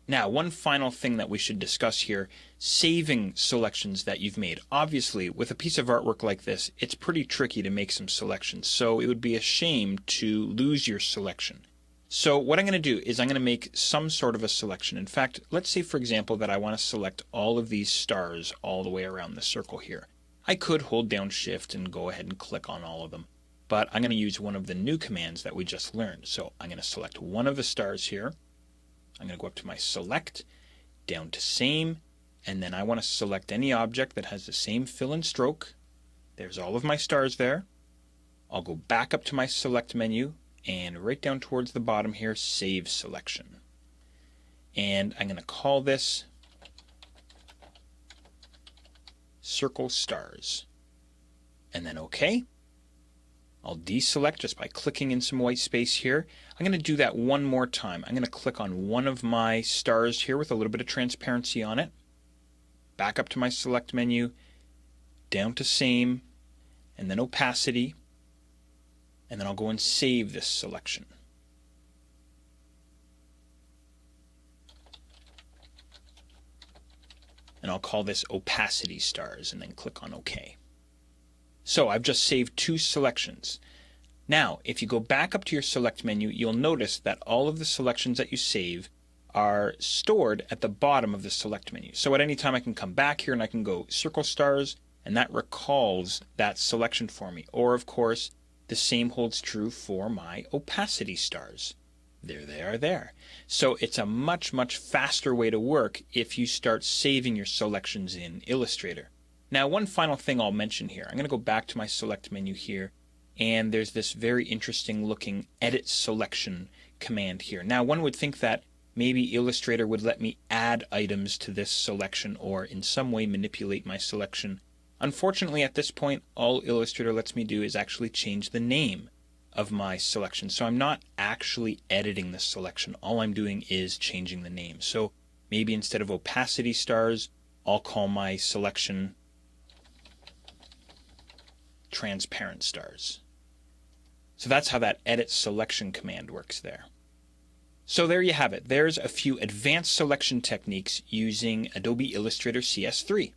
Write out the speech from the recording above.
Now, one final thing that we should discuss here, saving selections that you've made. Obviously, with a piece of artwork like this, it's pretty tricky to make some selections, so it would be a shame to lose your selection. So what I'm going to do is I'm going to make some sort of a selection. In fact, let's say, for example, that I want to select all of these stars all the way around the circle here. I could hold down Shift and go ahead and click on all of them, but I'm going to use one of the new commands that we just learned. So I'm going to select one of the stars here. I'm going to go up to my Select, down to Same, and then I want to select any object that has the same fill and stroke. There's all of my stars there. I'll go back up to my Select menu, and right down towards the bottom here, Save Selection. And I'm going to call this Circle Stars. And then OK. I'll deselect just by clicking in some white space here. I'm going to do that one more time. I'm going to click on one of my stars here with a little bit of transparency on it. Back up to my Select menu, down to Same, and then Opacity. And then I'll go and save this selection. And I'll call this Opacity Stars, and then click on OK. So I've just saved two selections. Now, if you go back up to your Select menu, you'll notice that all of the selections that you save are stored at the bottom of the Select menu. So at any time I can come back here and I can go Circle Stars, and that recalls that selection for me. Or, of course, the same holds true for my Opacity Stars. There they are there. So it's a much, much faster way to work if you start saving your selections in Illustrator. Now, one final thing I'll mention here. I'm going to go back to my Select menu here, and there's this very interesting looking Edit Selection command here. Now, one would think that maybe Illustrator would let me add items to this selection or in some way manipulate my selection. Unfortunately, at this point, all Illustrator lets me do is actually change the name of my selection. So I'm not actually editing the selection. All I'm doing is changing the name. So maybe instead of Opacity Stars, I'll call my selection Transparent Stars. So that's how that Edit Selection command works there. So there you have it. There's a few advanced selection techniques using Adobe Illustrator CS3.